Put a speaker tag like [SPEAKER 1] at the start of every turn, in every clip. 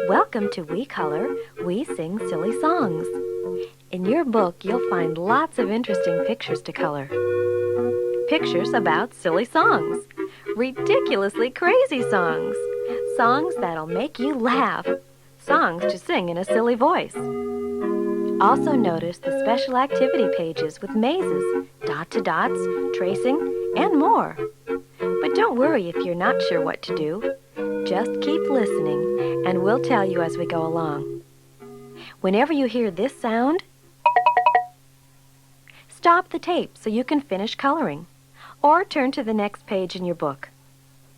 [SPEAKER 1] Welcome to We Color, We Sing Silly Songs. In your book, you'll find lots of interesting pictures to color. Pictures about silly songs, ridiculously crazy songs, songs that'll make you laugh, songs to sing in a silly voice. Also notice the special activity pages with mazes, dot-to-dots, tracing, and more. But don't worry if you're not sure what to do. Just keep listening, and we'll tell you as we go along. Whenever you hear this sound, stop the tape so you can finish coloring, or turn to the next page in your book.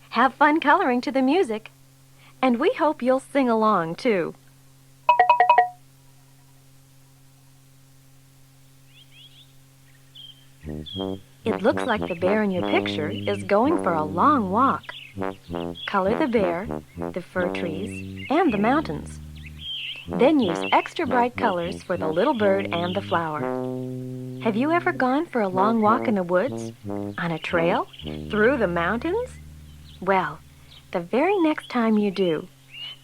[SPEAKER 1] Have fun coloring to the music, and we hope you'll sing along, too. It looks like the bear in your picture is going for a long walk. Color the bear, the fir trees, and the mountains. Then use extra bright colors for the little bird and the flower. Have you ever gone for a long walk in the woods? On a trail? Through the mountains? Well, the very next time you do,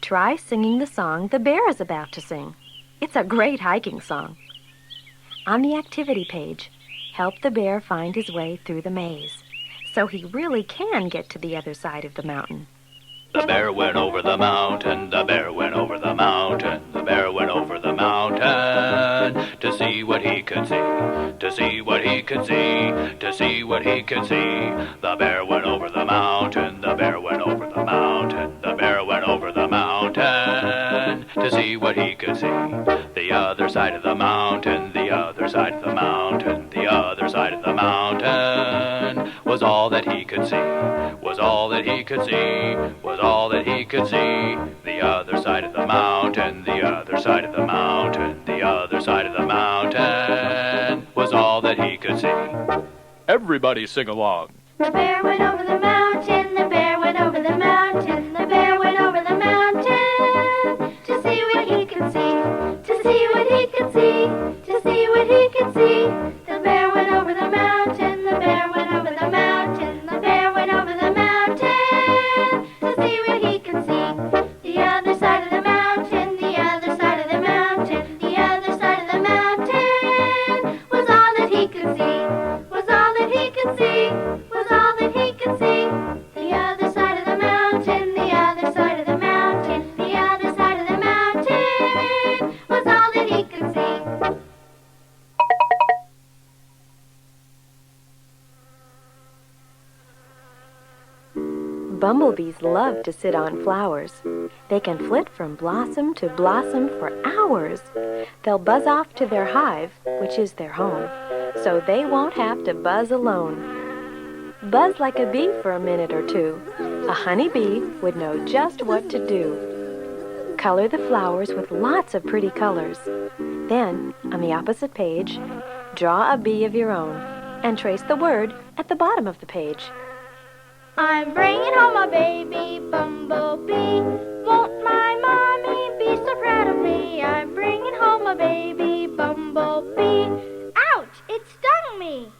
[SPEAKER 1] try singing the song the bear is about to sing. It's a great hiking song. On the activity page, help the bear find his way through the maze, so he really can get to the other side of the mountain.
[SPEAKER 2] The bear went over the mountain, the bear went over the mountain, the bear went over the mountain to see what he could see, to see what he could see, to see what he could see. The bear went over the mountain, the bear went over the mountain, the bear went over the mountain to see what he could see. The other side of the mountain, the other side of the mountain, the other side of the mountain was all that he could see, was all that he could see, was all that he could see. The other side of the mountain, the other side of the mountain, the other side of the mountain was all that he could see. Everybody sing along.
[SPEAKER 3] The bear went over the mountain, the bear went over the mountain, the bear went over the mountain to see what he could see, to see what he could see, to see what he could see. The bear went over the mountain, the bear went over the mountain, the bear went over the mountain to see what he could see. The other side of the mountain, the other side of the mountain, the other side of the mountain was all that he could see, was all that he could see, was all that he could see. The other side of the mountain, the other side of the mountain, the other side of the mountain was all that he could see.
[SPEAKER 1] Bumblebees love to sit on flowers. They can flit from blossom to blossom for hours. They'll buzz off to their hive, which is their home, so they won't have to buzz alone. Buzz like a bee for a minute or two. A honeybee would know just what to do. Color the flowers with lots of pretty colors. Then, on the opposite page, draw a bee of your own and trace the word at the bottom of the page.
[SPEAKER 3] I'm bringing home a baby bumblebee. Won't my mommy be so proud of me? I'm bringing home a baby bumblebee. Ouch! It stung me.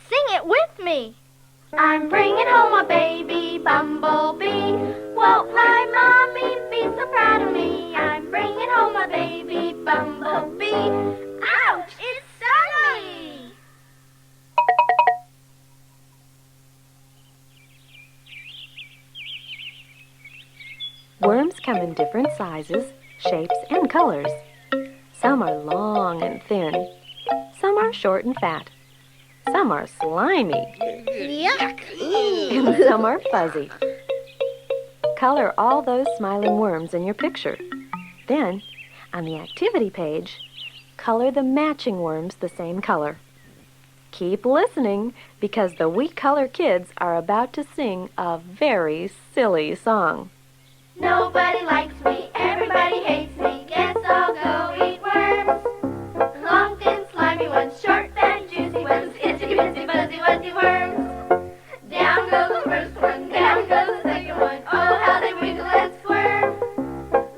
[SPEAKER 3] Sing it with me. I'm bringing home a baby bumblebee. Won't my mommy be so proud of me? I'm bringing home a baby bumblebee. Ouch! It stung me.
[SPEAKER 1] Worms come in different sizes, shapes, and colors. Some are long and thin. Some are short and fat. Some are slimy.
[SPEAKER 3] Yuck!
[SPEAKER 1] And some are fuzzy. Color all those smiling worms in your picture. Then, on the activity page, color the matching worms the same color. Keep listening, because the We Color kids are about to sing a very silly song.
[SPEAKER 3] Nobody likes me, everybody hates me. Guess I'll go eat worms. Long, thin, slimy ones, short, fat, juicy ones, itsy bitsy fuzzy wuzzy worms. Down goes the first one, down goes the second one. Oh, how they wiggle and squirm.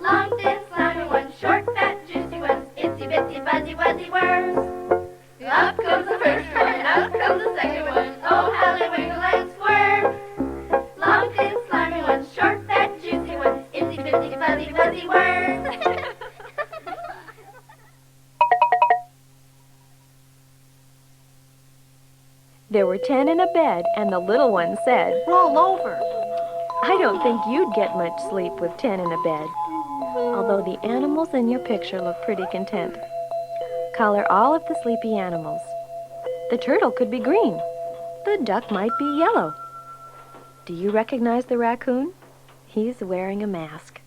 [SPEAKER 3] Long, thin, slimy ones, short, fat, juicy ones, itsy bitsy fuzzy wuzzy worms. Up comes the first one, up comes the second one. Oh, how they wiggle and squirm. Long, thin, slimy ones, short, fat, juicy ones, itsy bitsy fuzzy wuzzy worms.
[SPEAKER 1] There were 10 in a bed, and the little one said,
[SPEAKER 4] Roll over.
[SPEAKER 1] I don't think you'd get much sleep with 10 in a bed, although the animals in your picture look pretty content. Color all of the sleepy animals. The turtle could be green. The duck might be yellow. Do you recognize the raccoon? He's wearing a mask.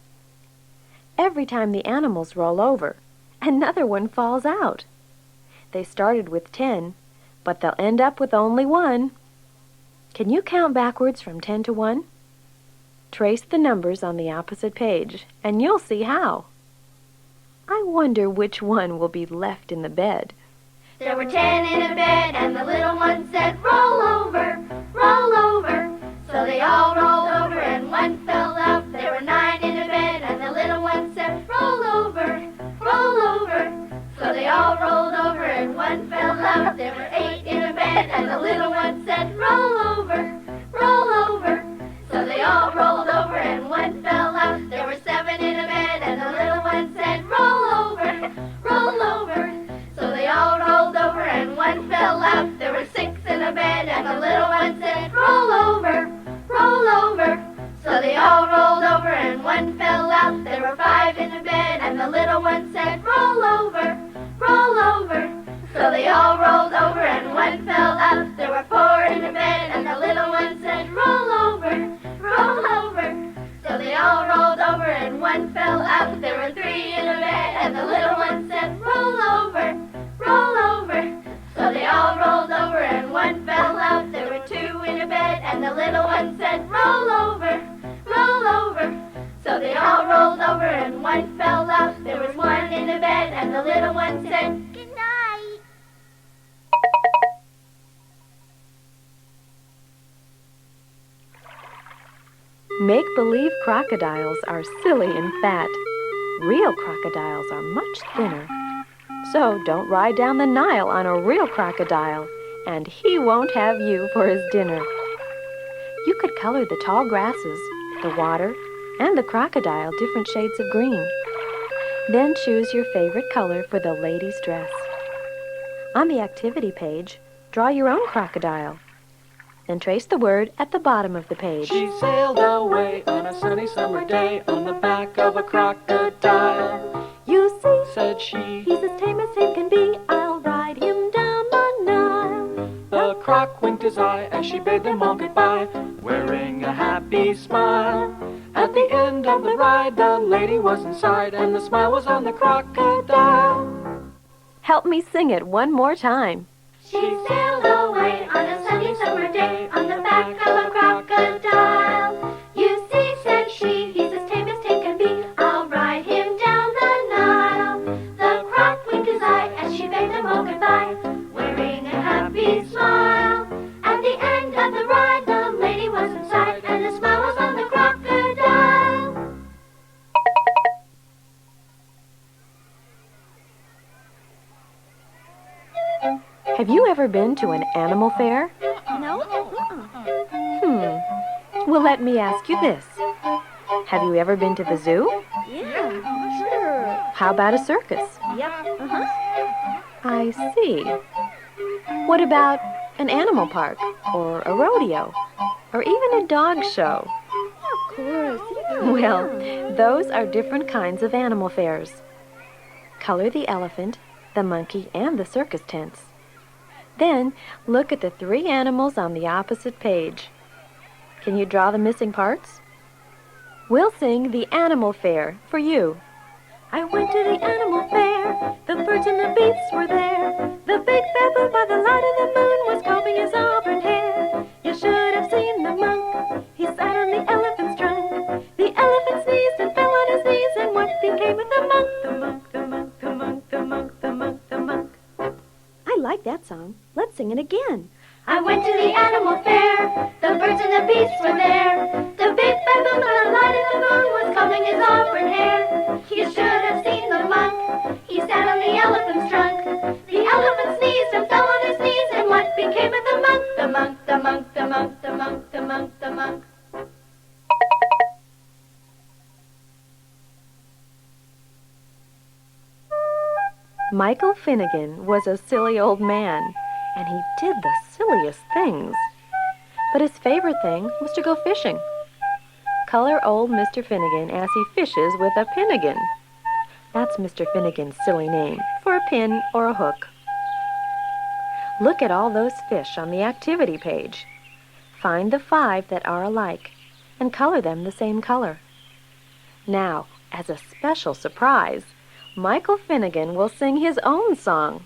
[SPEAKER 1] Every time the animals roll over, another one falls out. They started with 10, but they'll end up with only 1. Can you count backwards from 10 to 1? Trace the numbers on the opposite page, and you'll see how. I wonder which one will be left in the bed.
[SPEAKER 3] There were 10 in a bed, and the little one said, roll over, roll over. So they all rolled over, and one fell out. There were 9 in a bed, and the little one said, roll over, roll over. So they all rolled over, and one fell out. There were 8 in a bed, and the little one said, roll over, roll over. So they all rolled over, and one fell out. There were 7 in a bed, and the little one said, roll over, roll over. So they all rolled over, and one fell out. There were 6 in a bed, and the little one said, roll over, roll over. So they all rolled over, and one fell out. There were 5 in a bed, and the little one said, roll over, roll over. So they all rolled over, and one fell out. There were 4 in a bed, and the little one said, roll over, roll over. So they all rolled over, and one fell out. There were 3 in a bed, and the little one said, roll over, roll over. So they all rolled over, and one fell out. There were 2 in a bed, and the little one said, roll over, roll over. So they all rolled over, and one fell out. There was 1 in a bed, and the little one said, good night.
[SPEAKER 1] Make-believe crocodiles are silly and fat. Real crocodiles are much thinner. So don't ride down the Nile on a real crocodile, and he won't have you for his dinner. You could color the tall grasses, the water, and the crocodile different shades of green. Then choose your favorite color for the lady's dress. On the activity page, draw your own crocodile. Then trace the word at the bottom of the page.
[SPEAKER 4] She sailed away on a sunny summer day on the back of a crocodile.
[SPEAKER 1] You see,
[SPEAKER 4] Said she,
[SPEAKER 1] he's as tame can be. I'll ride him down the Nile.
[SPEAKER 4] the croc winked his eye as she bade them all goodbye, wearing a happy smile. At the end of the ride, the lady was inside, and the smile was on the crocodile.
[SPEAKER 1] Help me sing it one more time.
[SPEAKER 3] She sailed away on a sunny summer day on the back of a crocodile. You see, said she, he's as tame can be. I'll ride him down the Nile. The croc winked his eye as she bade them all goodbye, wearing a happy smile. At the end of the ride, the lady was inside, and the smile was on the crocodile.
[SPEAKER 1] Have you ever been to an animal fair?
[SPEAKER 3] No?
[SPEAKER 1] Well, let me ask you this. Have you ever been to the zoo?
[SPEAKER 3] Yeah, sure.
[SPEAKER 1] How about a circus?
[SPEAKER 3] Yep.
[SPEAKER 1] I see. What about an animal park, or a rodeo, or even a dog show?
[SPEAKER 3] Of course.
[SPEAKER 1] Well, those are different kinds of animal fairs. Color the elephant, the monkey, and the circus tents. Then look at the 3 animals on the opposite page. Can you draw the missing parts? We'll sing the animal fair for you. I went to the animal fair, the birds and the beasts were there. The big baboon by the light of the moon was combing his auburn hair. You should have seen the monk, he sat on the elephant's trunk. The elephant sneezed and fell on his knees, and what became of the monk? The monk, the monk, the monk, the monk, the monk, the monk. I like that song. Let's sing it again.
[SPEAKER 3] I went to the animal fair, the birds and the beasts were there. The big baboon by the light of the moon was combing his auburn hair. You should have seen the monk, he sat on the elephant's trunk. The elephant sneezed and fell on his knees, and what became of the monk? The monk, the monk, the monk, the monk, the monk, the monk.
[SPEAKER 1] Michael Finnegan was a silly old man, and he did the silliest things. But his favorite thing was to go fishing. Color old Mr. Finnegan as he fishes with a pinnagon. That's Mr. Finnegan's silly name for a pin or a hook. Look at all those fish on the activity page. Find the 5 that are alike and color them the same color. Now, as a special surprise, Michael Finnegan will sing his own song.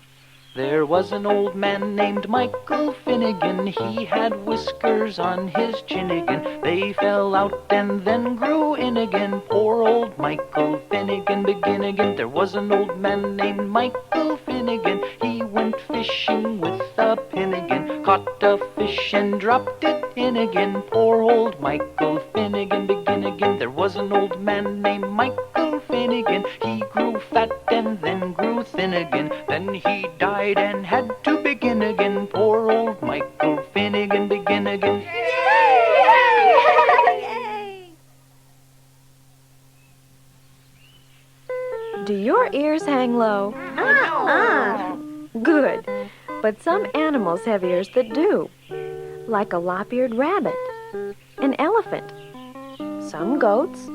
[SPEAKER 4] There was an old man named Michael Finnegan. He had whiskers on his chin again. They fell out and then grew in again. Poor old Michael Finnegan, begin again. There was an old man named Michael Finnegan. He went fishing with a pin again. Caught a fish and dropped it in again. Poor old Michael Finnegan, begin again. There was an old man named Michael Finnegan. He grew fat and then grew thin again. Then he died and had to begin again. Poor old Michael Finnegan, begin again.
[SPEAKER 1] Do your ears hang low? Good. But some animals have ears that do, like a lop-eared rabbit, an elephant, some goats,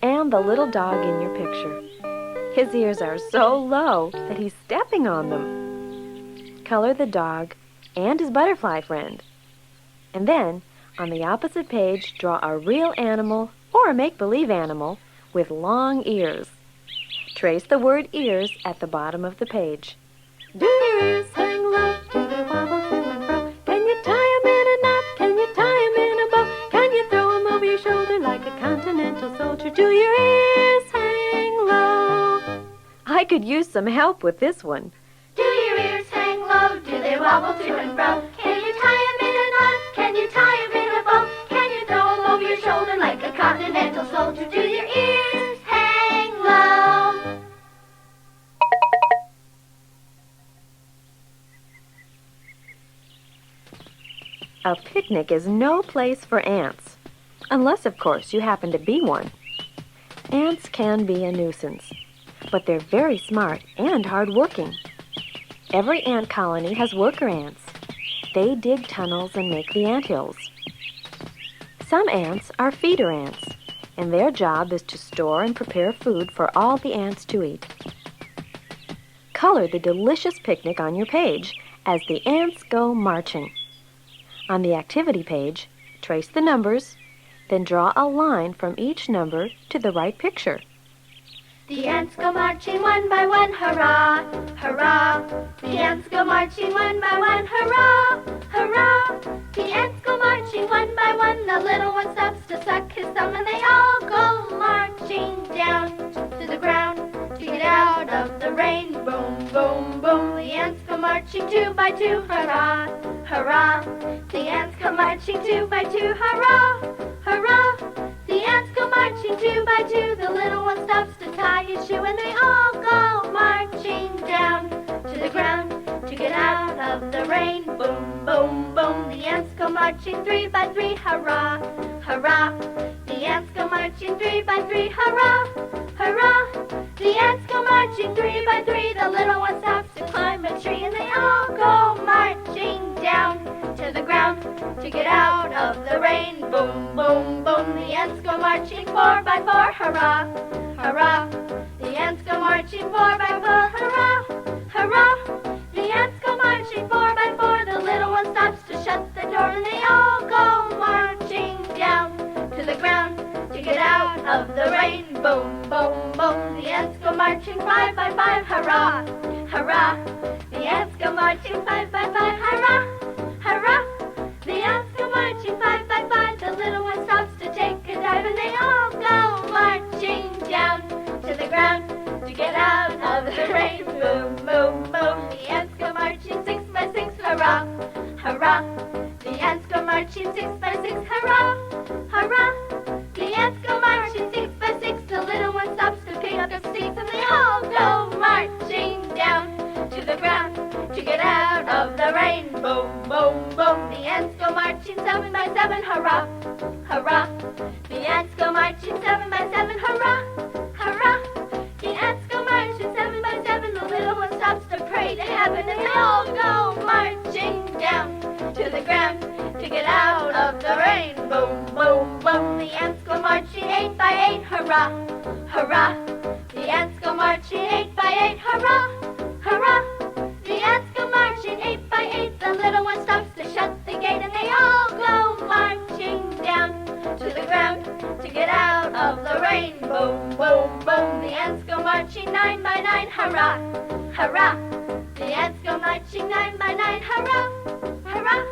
[SPEAKER 1] and the little dog in your picture. His ears are so low that he's stepping on them. Color the dog and his butterfly friend. And then, on the opposite page, draw a real animal or a make-believe animal with long ears. Trace the word ears at the bottom of the page. Do your ears hang low? Do they wobble to and fro? Can you tie 'em in a knot? Can you tie 'em in a bow? Can you throw 'em over your shoulder like a continental soldier? Do your ears hang low? I could use some help with this one.
[SPEAKER 3] Do your ears hang low? Do they wobble to and fro? Can you tie 'em in a knot? Can you tie 'em in a bow? Can you throw 'em over your shoulder like a continental soldier? Do your ears hang low?
[SPEAKER 1] A picnic is no place for ants, unless, of course, you happen to be one. Ants can be a nuisance, but they're very smart and hard-working. Every ant colony has worker ants. They dig tunnels and make the anthills. Some ants are feeder ants, and their job is to store and prepare food for all the ants to eat. Color the delicious picnic on your page as the ants go marching. On the activity page, trace the numbers, then draw a line from each number to the right picture.
[SPEAKER 3] The ants go marching one by one, hurrah, hurrah. The ants go marching one by one, hurrah, hurrah. The ants go marching one by one. The little one stops to suck his thumb, and they all go marching down to the ground to get out of the rain. Boom, boom, boom. The ants go marching 2 by 2, hurrah, hurrah. The ants go marching 2 by 2, hurrah, hurrah. The ants go marching 2 by 2. The little one stops to tie his shoe, and they all go marching down to the ground to get out of the rain. Boom, boom, boom. The ants go marching 3 by 3, hurrah, hurrah. The ants go marching 3 by 3, hurrah, hurrah. The ants go marching 3 by 3. The little one stops to climb a tree, and they all go marching down to the ground to get out of the rain. Boom, boom, boom. The ants go marching 4 by 4, hurrah, hurrah. The ants go marching 4 by 4, hurrah, hurrah. The ants go marching 4 by 4. The little one stops to shut the door, and they all go marching down to the ground to get out of the rain. Boom, boom, boom. The ants go marching 5 by 5, hurrah, hurrah. The ants go marching 5 by 5, hurrah, hurrah. The ants go marching 5 by 5. The little one stops to take a dive, and they all go marching down to the ground to get out of the rain. Boom, boom, boom. The ants go marching 6 by 6, hurrah, hurrah. The ants go marching 6 by 6, hurrah, hurrah. The ants go marching 6 by 6. The little one stops to pick up sticks, and they all go marching down to the ground to get out of the rain. Boom, boom, boom. The ants go marching 7 by 7, hurrah, hurrah. The ants go marching 7 by 7, hurrah, hurrah. The ants go marching 7 by 7. The little one stops to pray to heaven, and they all go marching hurrah, hurrah. The ants go marching 8 by 8, hurrah, hurrah. The ants go marching 8 by 8. The little one stops to shut the gate, and they all go marching down to the ground to get out of the rain. Boom, boom, boom. The ants go marching 9 by 9, hurrah, hurrah. The ants go marching 9 by 9, hurrah, hurrah.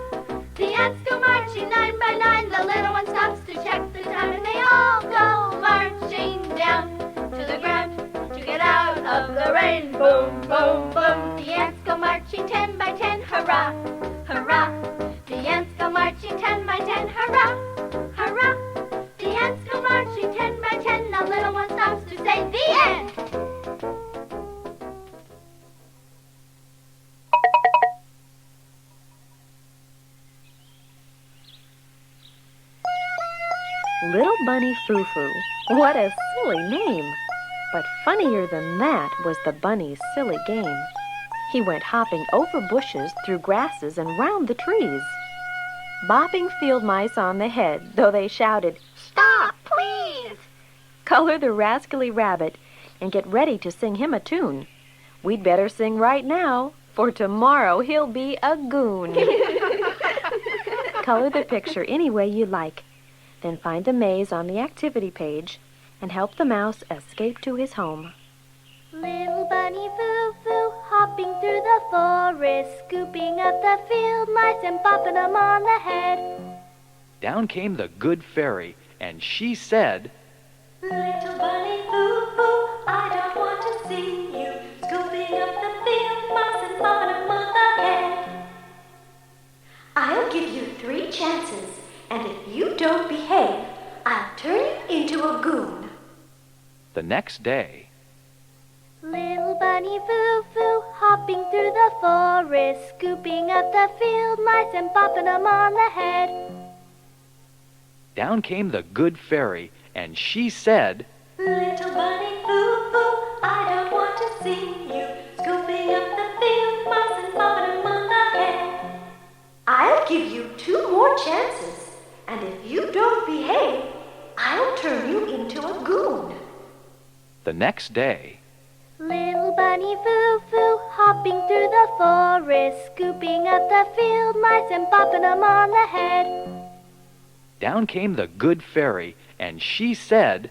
[SPEAKER 3] The ants go marching 9 by 9. The little one stops to check the time, and they all go marching down to the ground to get out of the rain. Boom, boom, boom. The ants go marching 10 by 10, hurrah, hurrah. The ants go marching 10 by 10, hurrah, hurrah. The ants go marching 10 by 10. The little one stops to say, the end.
[SPEAKER 1] Little Bunny Foo-Foo. What a silly name! But funnier than that was the bunny's silly game. He went hopping over bushes, through grasses, and round the trees, bopping field mice on the head, though they shouted, "Stop, please!" Color the rascally rabbit and get ready to sing him a tune. We'd better sing right now, for tomorrow he'll be a goon. Color the picture any way you like. Then find the maze on the activity page and help the mouse escape to his home.
[SPEAKER 3] Little bunny Foo-Foo hopping through the forest, scooping up the field mice and bopping them on the head.
[SPEAKER 4] Down came the good fairy, and she said,
[SPEAKER 3] Little bunny Foo-Foo, I don't want to see you scooping up the field mice and bopping them on the head.
[SPEAKER 1] I'll give you 3 chances, and if you don't behave, I'll turn you into a goon.
[SPEAKER 4] The next day,
[SPEAKER 3] Little bunny Foo-Foo hopping through the forest, scooping up the field mice and bopping them on the head.
[SPEAKER 4] down came the good fairy, and she said,
[SPEAKER 3] Little bunny Foo-Foo, I don't want to see you scooping up the field mice and bopping them on the head.
[SPEAKER 1] I'll give you 2 more chances, and if you don't behave, I'll turn you into a goon.
[SPEAKER 4] the next day,
[SPEAKER 3] Little bunny Foo-Foo hopping through the forest, scooping up the field mice and bopping them on the head.
[SPEAKER 4] down came the good fairy, and she said,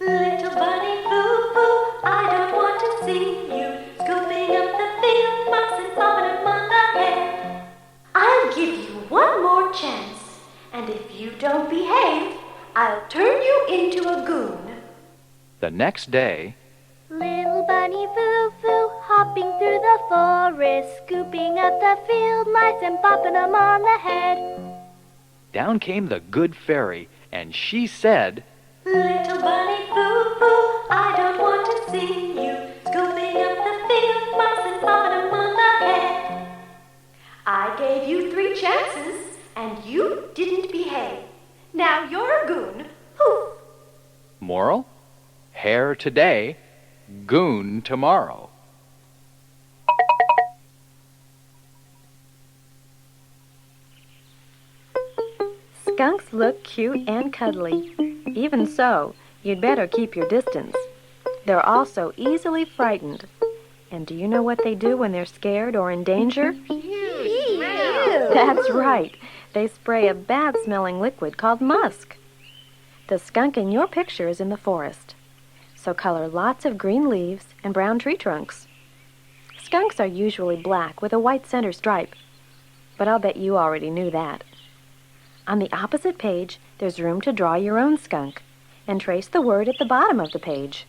[SPEAKER 3] Little bunny Foo-Foo, I don't want to see you scooping up the field mice and bopping them on the head.
[SPEAKER 1] I'll give you 1 more chance, and if you don't behave, I'll turn you into a goon.
[SPEAKER 4] the next day,
[SPEAKER 3] Little bunny Foo-Foo hopping through the forest, scooping up the field mice and bopping them on the head.
[SPEAKER 4] down came the good fairy, and she said,
[SPEAKER 3] Little bunny Foo-Foo, I don't want to see you scooping up the field mice and bopping them on the head.
[SPEAKER 1] I gave you 3 chances, and you didn't behave. Now you're a goon. Poof!
[SPEAKER 4] Moral? Hare today, goon tomorrow.
[SPEAKER 1] Skunks look cute and cuddly. Even so, you'd better keep your distance. They're also easily frightened. And do you know what they do when they're scared or in danger? That's right. They spray a bad-smelling liquid called musk. The skunk in your picture is in the forest. So color lots of green leaves and brown tree trunks. Skunks are usually black with a white center stripe. But I'll bet you already knew that. On the opposite page, there's room to draw your own skunk and trace the word at the bottom of the page.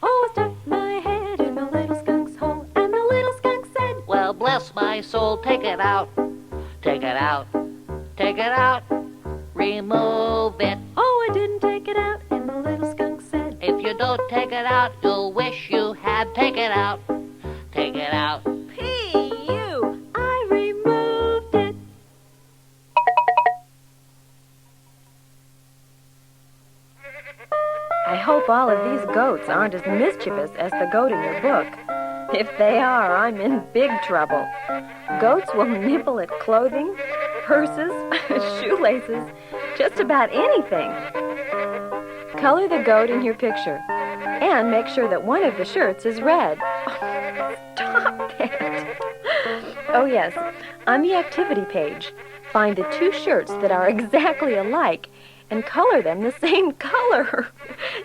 [SPEAKER 1] Oh, I stuck my head in the little skunk's hole, and the little skunk said,
[SPEAKER 5] Well, bless my soul, take it out. Take it out. Take it out. Remove it.
[SPEAKER 1] Oh, I didn't take it out, and the little skunk said,
[SPEAKER 5] If you don't take it out, you'll wish you had. Take it out. Take it out.
[SPEAKER 1] P.U. I removed it. I hope all of these goats aren't as mischievous as the goat in your book. If they are, I'm in big trouble. Goats will nibble at clothing, purses, shoelaces, just about anything. Color the goat in your picture. And make sure that one of the shirts is red. Oh, stop it! Oh yes, on the activity page, find the two shirts that are exactly alike and color them the same color.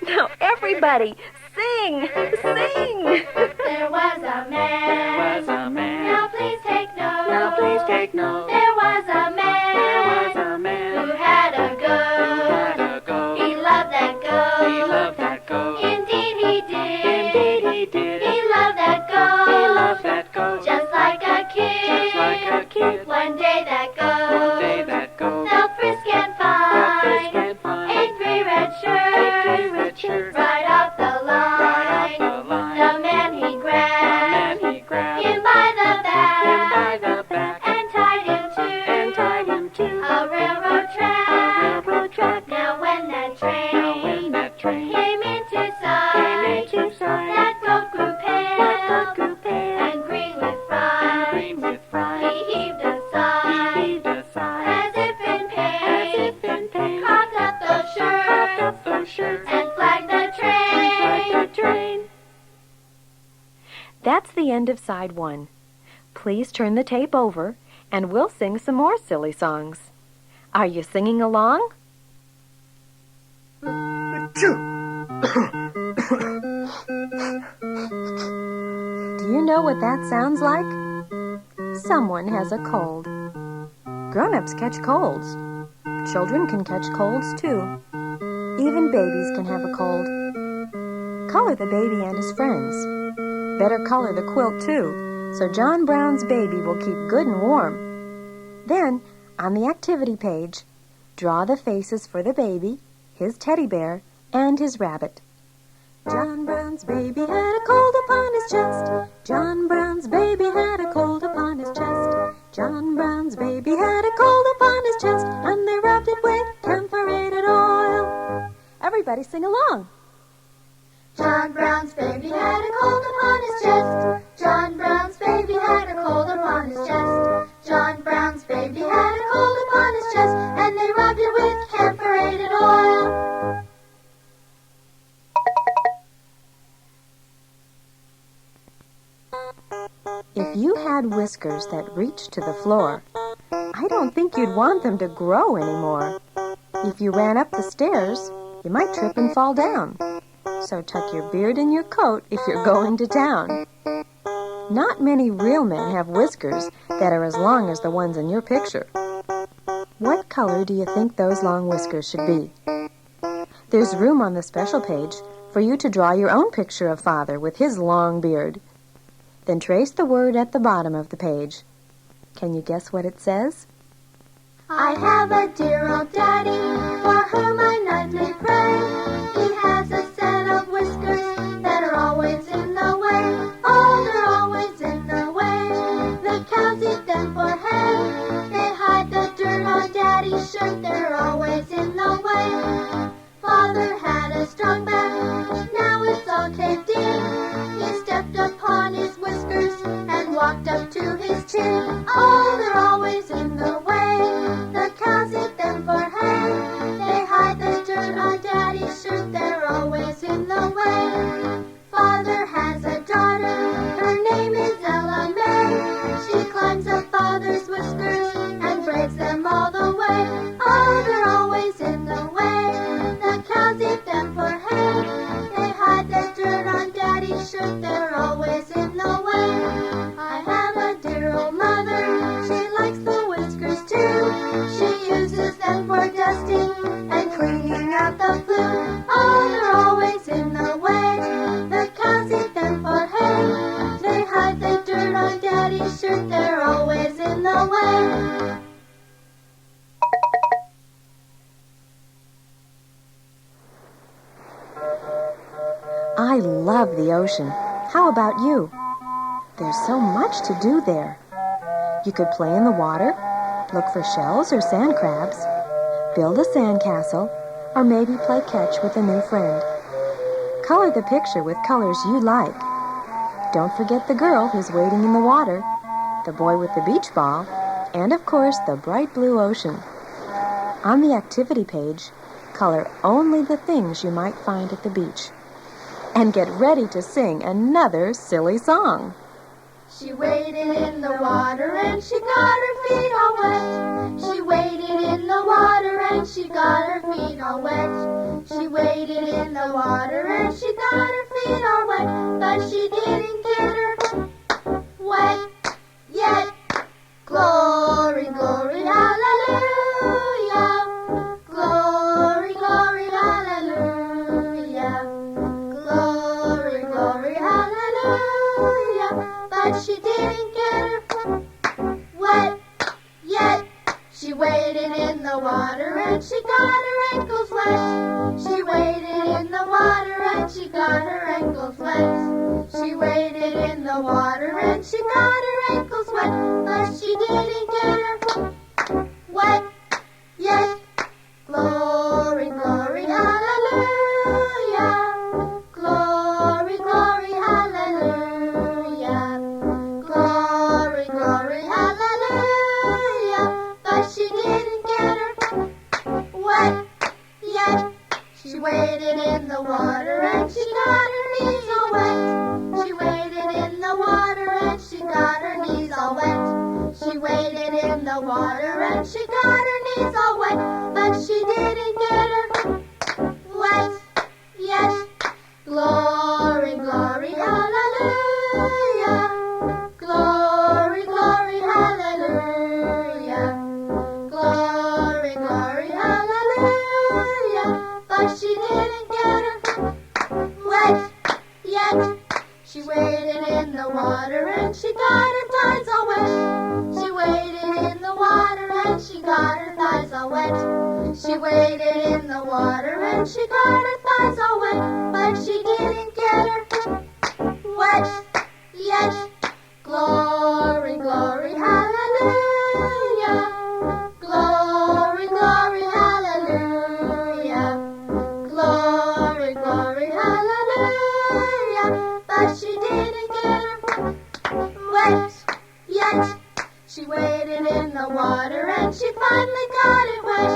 [SPEAKER 1] Now everybody, sing! Sing!
[SPEAKER 3] There was a man.
[SPEAKER 4] There was a man.
[SPEAKER 3] Now please take note.
[SPEAKER 4] Now please take note.
[SPEAKER 3] There was a man.
[SPEAKER 4] There was a man.
[SPEAKER 3] Who had a
[SPEAKER 4] Who had
[SPEAKER 3] goat.
[SPEAKER 4] a goat.
[SPEAKER 3] He loved that goat.
[SPEAKER 4] He loved that goat.
[SPEAKER 3] Indeed he did.
[SPEAKER 4] Indeed he did.
[SPEAKER 3] He loved that goat.
[SPEAKER 4] He loved that goat.
[SPEAKER 3] Just like a kid.
[SPEAKER 4] Just like a kid.
[SPEAKER 3] One day that goat.
[SPEAKER 4] One day that goat.
[SPEAKER 3] Felt frisk and
[SPEAKER 4] Felt frisk
[SPEAKER 3] fine.
[SPEAKER 4] and fine.
[SPEAKER 3] Ate three red
[SPEAKER 4] Ate three
[SPEAKER 3] shirts.
[SPEAKER 4] red shirts.
[SPEAKER 3] Right off the line.
[SPEAKER 4] Right off the line.
[SPEAKER 3] The man he
[SPEAKER 4] The
[SPEAKER 3] grabbed.
[SPEAKER 4] man he grabbed
[SPEAKER 3] Him by the
[SPEAKER 4] him
[SPEAKER 3] back.
[SPEAKER 4] by the back
[SPEAKER 3] And tied him to.
[SPEAKER 4] and tied him to
[SPEAKER 3] A railroad track.
[SPEAKER 4] a railroad track.
[SPEAKER 3] Now when that
[SPEAKER 4] Now when
[SPEAKER 3] train
[SPEAKER 4] that train
[SPEAKER 3] came into
[SPEAKER 4] came
[SPEAKER 3] sight,
[SPEAKER 4] into sight,
[SPEAKER 3] that goat grew
[SPEAKER 4] that goat
[SPEAKER 3] pale
[SPEAKER 4] grew pale
[SPEAKER 3] and green with
[SPEAKER 4] and
[SPEAKER 3] fright.
[SPEAKER 4] green with fright.
[SPEAKER 3] He heaved a
[SPEAKER 4] He
[SPEAKER 3] sigh
[SPEAKER 4] heaved a sigh
[SPEAKER 3] as if in
[SPEAKER 4] as
[SPEAKER 3] pain,
[SPEAKER 4] if in pain.
[SPEAKER 3] cocked up those
[SPEAKER 4] Cocked
[SPEAKER 3] shirts
[SPEAKER 4] up those shirts
[SPEAKER 3] and flagged the
[SPEAKER 4] and flagged
[SPEAKER 3] train.
[SPEAKER 4] the train.
[SPEAKER 1] That's the end of side 1. Please turn the tape over and we'll sing some more silly songs. Are you singing along? Do you know what that sounds like? Someone has a cold. Grown-ups catch colds. Children can catch colds too. Even babies can have a cold. Color the baby and his friends. Better color the quilt too, so John Brown's baby will keep good and warm. Then, on the activity page, draw the faces for the baby, his teddy bear, and his rabbit. John Brown's baby had a cold upon his chest. John Brown's baby had a cold upon his chest. John Brown's baby had a cold upon his chest, and they rubbed it with camphorated oil. Everybody sing along.
[SPEAKER 3] John Brown's baby had a cold upon his chest. John Brown's baby had a cold upon his chest. John Brown's baby had a cold upon his chest, and they rubbed it with camphorated oil.
[SPEAKER 1] If you had whiskers that reached to the floor, I don't think you'd want them to grow anymore. If you ran up the stairs, you might trip and fall down. So tuck your beard in your coat if you're going to town. Not many real men have whiskers that are as long as the ones in your picture. What color do you think those long whiskers should be? There's room on the special page for you to draw your own picture of Father with his long beard. Then trace the word at the bottom of the page. Can you guess what it says?
[SPEAKER 3] I have a dear old daddy for whom I nightly pray. He has a set of whiskers that are always in the way. Oh, they're always in the way. The cows eat them for hay. They hide the dirt on daddy's shirt. They're always in the way. Father had a strong back. Now it's all caved in. He stepped upon his whiskers and walked up to his chin. Oh, they're always in the way. The cows eat them for hay. They hide the dirt on daddy's shirt. They're always in the way. Father has a daughter. Her name is Ella May. She climbs up father's whiskers and braids them all the way. Oh, they're always in the way. The cows eat them for hay. They hide the dirt on daddy's shirt. They're always in the way. I have a dear old mother. She likes the whiskers too. She uses them for dusting and cleaning out the flue. Oh, they're always in the way. The cows eat them for hay. They hide the dirt on daddy's shirt. They're always in the way.
[SPEAKER 1] I love the ocean. How about you? There's so much to do there. You could play in the water, look for shells or sand crabs, build a sandcastle, or maybe play catch with a new friend. Color the picture with colors you like. Don't forget the girl who's wading in the water, the boy with the beach ball, and of course the bright blue ocean. On the activity page, color only the things you might find at the beach. And get ready to sing another silly song.
[SPEAKER 3] She waded in the water and she got her feet all wet. She waded in the water and she got her feet all wet. She waded in the water and she got her feet all wet. But she didn't get her wet yet. Glory, glory, hallelujah. Glory, glory, hallelujah. Glory, glory, hallelujah. But she didn't get her wet yet. She waded in the water and she got her ankles wet. She waded in the water and she got her ankles wet. She waded in the water and she got her ankles wet. But she didn't get her wet yet. Glory, glory, hallelujah. Glory, glory, hallelujah. Glory, glory, hallelujah. But she didn't get her wet yet. She waded in the water and she got her knees all wet. She waded in the water and she got her knees all wet. She waded in the water and she got her knees all wet. But she didn't get her wet yet. Glory, glory, hallelujah. Glory, glory, hallelujah. Glory, glory, hallelujah. But she didn't get her wet yet. She waded in the water and she got her thighs all wet. She waded in the water and she got her thighs all wet. She waded in the water and she got her thighs all wet. But she didn't get her wet yet. Glory, glory, hallelujah. Glory, glory, hallelujah. Glory, glory, hallelujah. But she didn't get her wet yet. She waded in the water and she finally got it wet.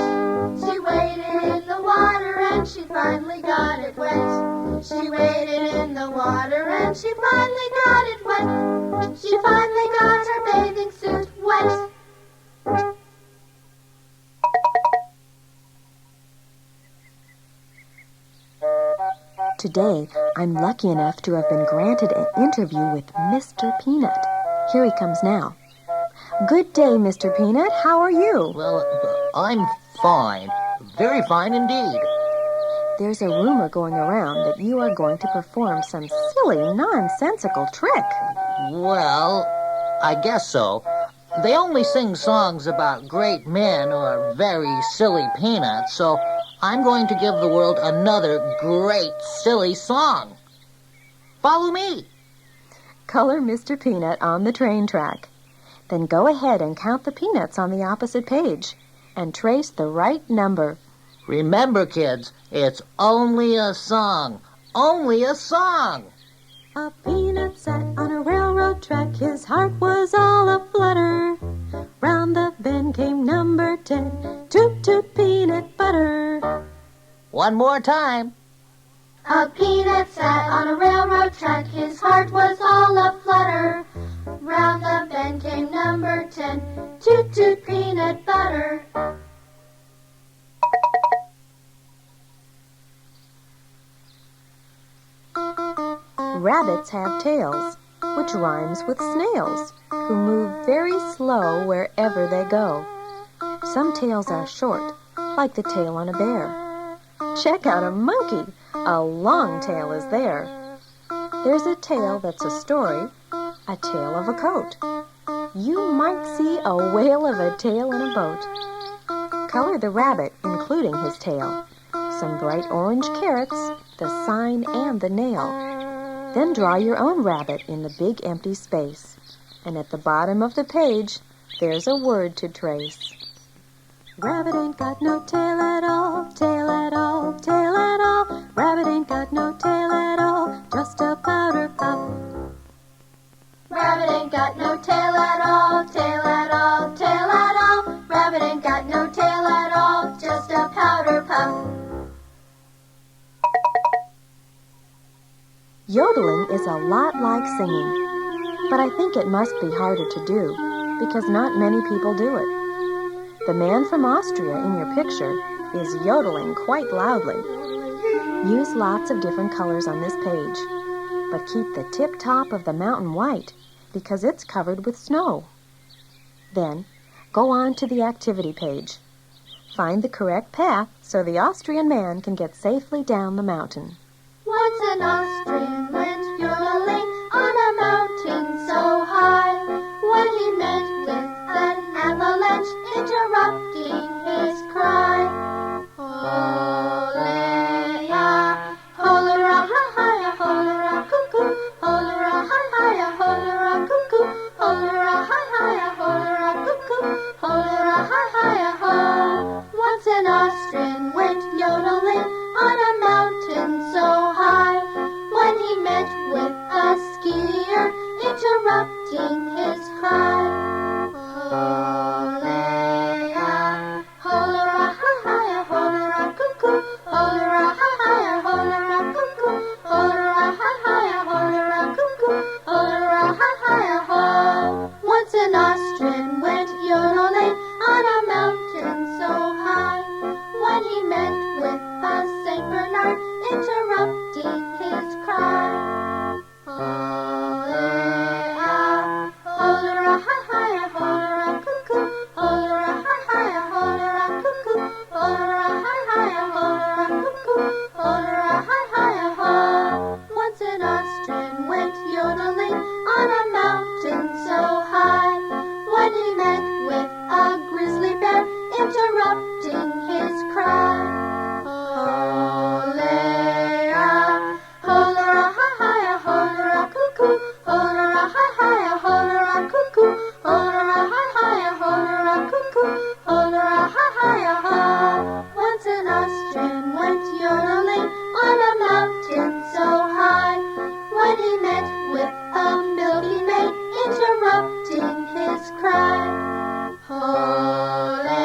[SPEAKER 3] She waded in the water and she finally got it wet. She waded in the water and she finally got it wet. She finally got her bathing suit wet.
[SPEAKER 1] Today, I'm lucky enough to have been granted an interview with Mr. Peanut. Here he comes now. Good day, Mr. Peanut. How are you?
[SPEAKER 5] Well, I'm fine. Very fine indeed.
[SPEAKER 1] There's a rumor going around that you are going to perform some silly, nonsensical trick.
[SPEAKER 5] Well, I guess so. They only sing songs about great men or very silly peanuts, so I'm going to give the world another great silly song. Follow me.
[SPEAKER 1] Color Mr. Peanut on the train track. Then go ahead and count the peanuts on the opposite page and trace the right number.
[SPEAKER 5] Remember, kids, it's only a song. Only a song.
[SPEAKER 1] A peanut sat on a railroad track, his heart was all a-flutter. Round the bend came number 10, toot toot peanut butter.
[SPEAKER 5] One more time.
[SPEAKER 3] A peanut sat on a railroad track, his heart was all a-flutter. Round the bend came number 10, toot toot peanut butter.
[SPEAKER 1] Rabbits have tails, which rhymes with snails, who move very slow wherever they go. Some tails are short, like the tail on a bear. Check out a monkey. A long tail is there. There's a tail that's a story, a tail of a coat. You might see a whale of a tail in a boat. Color the rabbit, including his tail. Some bright orange carrots, the sign and the nail. Then draw your own rabbit in the big empty space. And at the bottom of the page, there's a word to trace. Rabbit ain't got no tail at all, tail at all, tail at all. Rabbit ain't got no tail at all, just a powder puff.
[SPEAKER 3] Rabbit ain't got no tail at all, tail at all, tail at all. Rabbit ain't got no tail at all, just a powder puff.
[SPEAKER 1] Yodeling is a lot like singing, but I think it must be harder to do because not many people do it. The man from Austria in your picture is yodeling quite loudly. Use lots of different colors on this page, but keep the tip top of the mountain white because it's covered with snow. Then, go on to the activity page. Find the correct path so the Austrian man can get safely down the mountain.
[SPEAKER 3] Once an Austrian went yodeling on a mountain so high, when he met with an avalanche interrupting his cry. Ole-a, holera-ha-ha-ya, holera-cuckoo, holera-ha-ha-ya, holera-cuckoo, holera-ha-ha-ya, holera-cuckoo, holera-ha-ha-ya-ho. Once an Austrian went yodeling on a mountain so high, when he met with a skier interrupting his cry. Ole-a, holera-ha-ha-ya, holera-cuckoo, holera-ha-ha-ya, holera-cuckoo, holera-ha-ha-ya, holera-cuckoo, holera-ha-ha-ya-ho. Once an Austrian went yodeling on a mountain so high, when he met with a Saint Bernard interrupting his cry. Ole-a, holera-ha-ha-ya, holera-cuckoo, holera-ha-ha-ya, holera-cuckoo, holera-ha-ha-ya, holera-cuckoo, holera-ha-ha-ya-ho. Once an Austrian went yodeling on a mountain so high, when he met with a grizzly bear interrupting his cry. Ole-a, holera-ha-ha-ya, holera-cuckoo, holera-ha-ha-ya, holera-cuckoo, holera-ha-ha-ya, holera-cuckoo, holera-ha-ha-ya-ho. Once an Austrian went yodeling on a mountain so high, when he met with a milky maid interrupting his cry. Ole-a,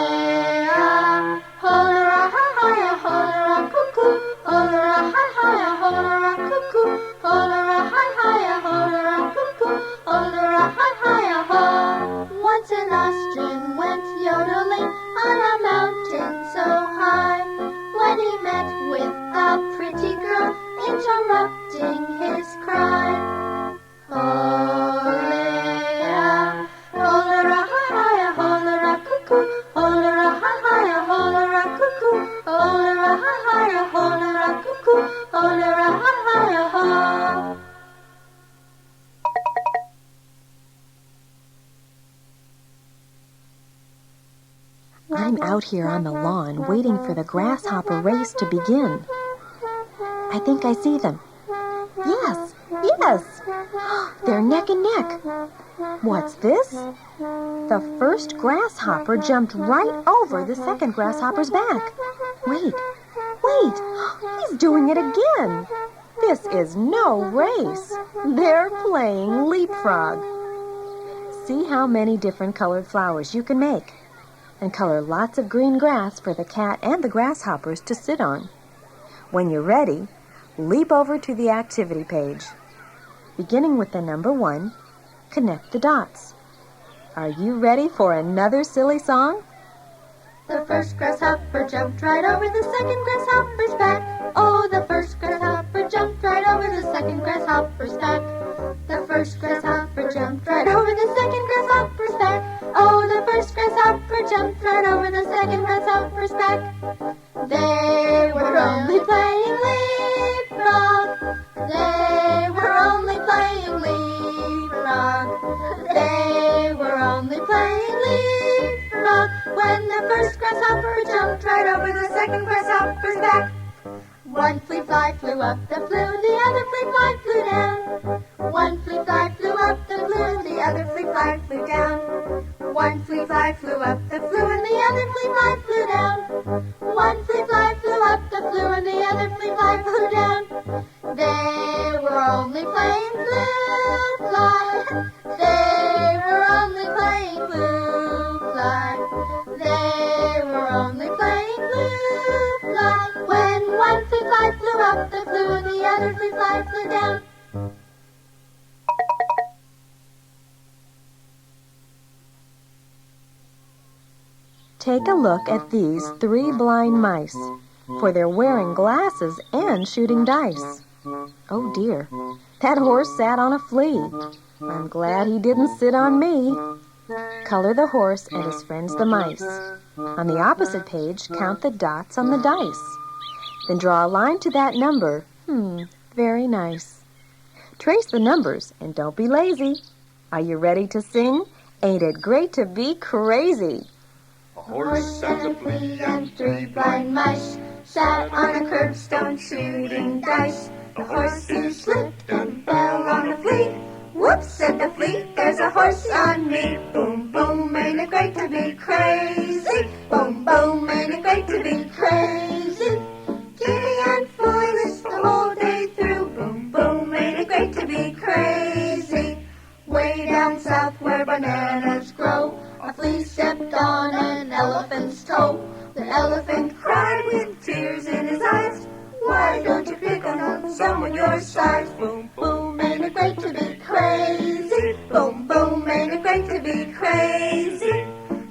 [SPEAKER 3] holera-ha-ha-ya, holera-cuckoo, holera-ha-ha-ya, holera-cuckoo, holera-ha-ha-ya, holera-cuckoo, holera-ha-ha-ya-ho. Once an Austrian went yodeling on a mountain so high, when he met with a pretty girl interrupting his cry. Ole-a, holera-ha-ha-ya, holera-cuckoo, holera-ha-ha-ya, holera-cuckoo, holera-ha-ha-ya, holera-cuckoo, holera-ha-ha-ya-ho.
[SPEAKER 1] I'm out here on the lawn waiting for the grasshopper race to begin. I think I see them. Yes, yes! They're neck and neck. What's this? The first grasshopper jumped right over the second grasshopper's back. Wait, he's doing it again. This is no race. They're playing leapfrog. See how many different colored flowers you can make, and color lots of green grass for the cat and the grasshoppers to sit on. When you're ready, leap over to the activity page. Beginning with the number 1, connect the dots. Are you ready for another silly song?
[SPEAKER 3] The first grasshopper jumped right over the second grasshopper's back. Oh, the first grasshopper jumped right over the second grasshopper's back. The first grasshopper jumped right over the second grasshopper's back. Oh, the first grasshopper jumped right over the second grasshopper's back. They were only playing leapfrog. They were only playing leapfrog. They were only playing leapfrog when the first grasshopper jumped right over the second grasshopper's back. One flea fly flew up the flue, the other flea fly flew down. One flea fly flew up the flue, the other flea fly flew down. One flea fly flew up the flue and the other flea fly flew down. One flea fly flew up the flue and the other flea fly flew down. They were only playing flute fly. They were only playing flute fly. They were only playing flute fly. When one flea fly flew up the flue and the other flea fly flew down.
[SPEAKER 1] Take a look at these 3 blind mice, for they're wearing glasses and shooting dice. Oh dear, that horse sat on a flea. I'm glad he didn't sit on me. Color the horse and his friends the mice. On the opposite page, count the dots on the dice. Then draw a line to that number. Very nice. Trace the numbers and don't be lazy. Are you ready to sing? Ain't it great to be crazy?
[SPEAKER 3] A horse and a flea and 3 blind mice sat on a curbstone shooting dice. The horse slipped and fell on the flea. Whoops, said the flea, there's a horse on me. Boom, boom, ain't it great to be crazy? Boom, boom, ain't it great to be crazy? Giddy and foolish the whole day through. Boom, boom, ain't it great to be crazy? Way down south where bananas grow, a flea stepped on an elephant's toe. The elephant cried with tears in his eyes, why don't you pick on someone your size? Boom, boom, ain't it great to be crazy? Boom, boom, ain't it great to be crazy?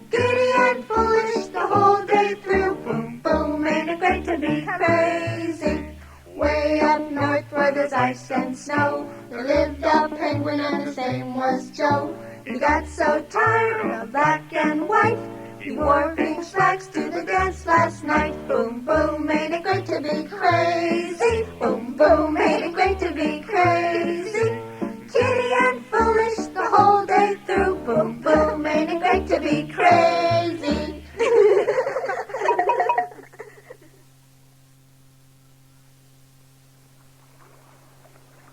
[SPEAKER 3] Giddy and foolish the whole day through. Boom, boom, ain't it great to be crazy? Way up north where there's ice and snow, there lived a penguin and his name was Joe. He got so tired of black and white, he wore pink slacks to the dance last night. Boom, boom, ain't it great to be crazy? Boom, boom, ain't it great to be crazy? Giddy and foolish the whole day through. Boom, boom, ain't it great to be crazy?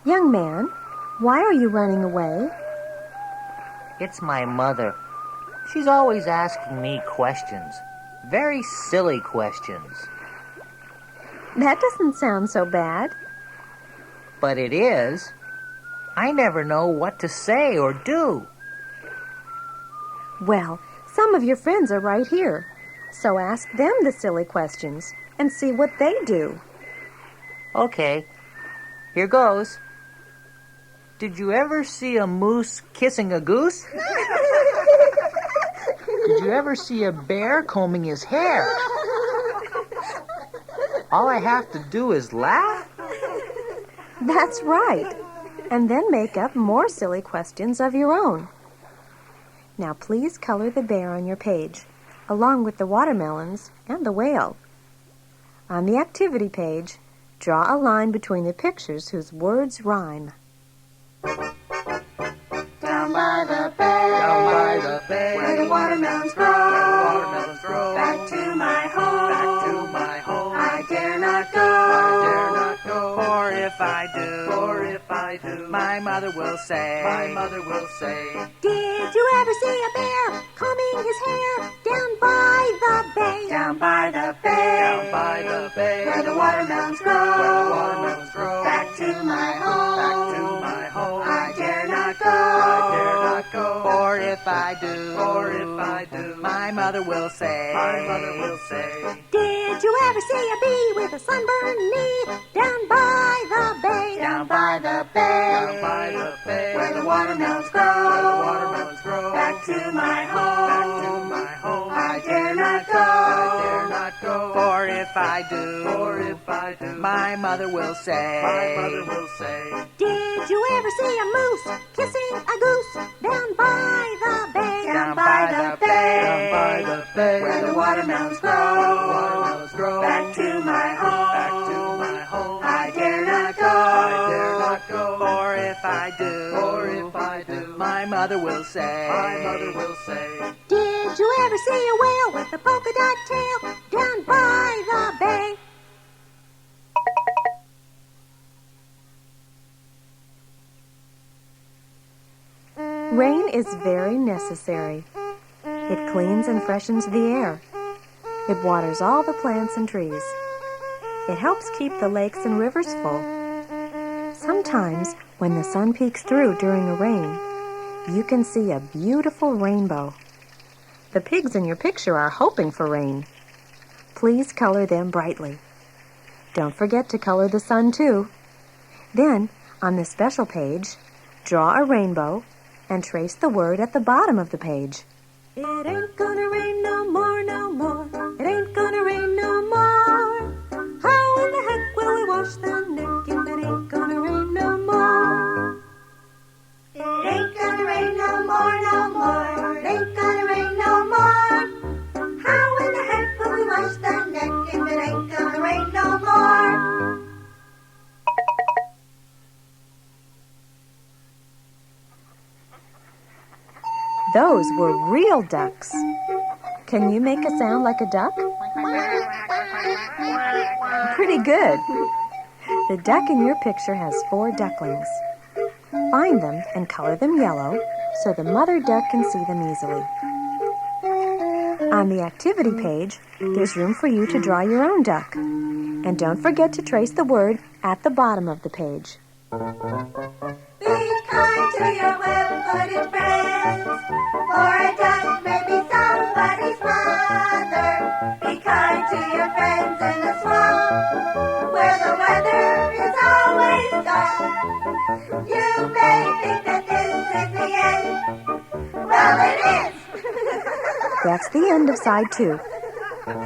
[SPEAKER 1] Young man, why are you running away?
[SPEAKER 5] It's my mother. She's always asking me questions. Very silly questions.
[SPEAKER 1] That doesn't sound so bad.
[SPEAKER 5] But it is. I never know what to say or do.
[SPEAKER 1] Well, some of your friends are right here, so ask them the silly questions and see what they do.
[SPEAKER 5] Okay, here goes. Did you ever see a moose kissing a goose? Did you ever see a bear combing his hair? All I have to do is laugh?
[SPEAKER 1] That's right. And then make up more silly questions of your own. Now please color the bear on your page, along with the watermelons and the whale. On the activity page, draw a line between the pictures whose words rhyme.
[SPEAKER 3] Down by the bay, where the watermelons grow, back to my home, I dare not go,
[SPEAKER 4] For if I do, my mother will say,
[SPEAKER 3] Did you ever see a bear combing his hair down by the bay?
[SPEAKER 4] down by the bay,
[SPEAKER 3] Where the watermelons grow, back to my home, I dare not go,
[SPEAKER 4] For if I do, my mother will say,
[SPEAKER 3] Did you ever see a bee with a sunburned knee down by the bay?
[SPEAKER 4] down by the bay,
[SPEAKER 3] Where the watermelons grow, back to my home, I dare not go,
[SPEAKER 4] For if I do, my mother will say,
[SPEAKER 3] Did you ever see a moose kissing a goose down by the bay?
[SPEAKER 4] down by the bay,
[SPEAKER 3] Where the watermelons grow, back to my home, I dare not go,
[SPEAKER 4] For if I do, my mother will say,
[SPEAKER 3] Did you ever see a whale with a polka dot tail down by the bay?
[SPEAKER 1] Rain is very necessary. It cleans and freshens the air. It waters all the plants and trees. It helps keep the lakes and rivers full. Sometimes, when the sun peeks through during a rain, you can see a beautiful rainbow. The pigs in your picture are hoping for rain. Please color them brightly. Don't forget to color the sun too. Then, On the special page, draw a rainbow and trace the word at the bottom of the page. It ain't gonna rain no more, no more. It ain't gonna rain no more. How in the heck will we wash the neck if it ain't gonna rain no more?
[SPEAKER 3] It ain't gonna rain no more, no more. It ain't gonna rain no more. How in the heck will we wash the neck if it ain't gonna rain no more?
[SPEAKER 1] Those were real ducks. Can you make a sound like a duck? Pretty good. The duck in your picture has 4 ducklings. Find them and color them yellow so the mother duck can see them easily. On the activity page, there's room for you to draw your own duck. And don't forget to trace the word at the bottom of the page.
[SPEAKER 3] Be kind to your web-footed friends, for a duck may be somebody's mother. Be kind to your friends in the swamp, where the weather is always dull. You may think that this is the end. Well, it is.
[SPEAKER 1] That's the end of side 2.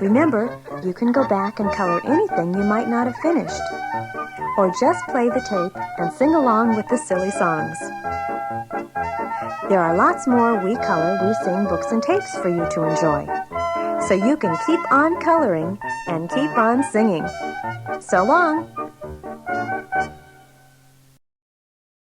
[SPEAKER 1] Remember, you can go back and color anything you might not have finished. Or just play the tape and sing along with the silly songs. There are lots more We Color, We Sing books and tapes for you to enjoy. So you can keep on coloring and keep on singing. So long!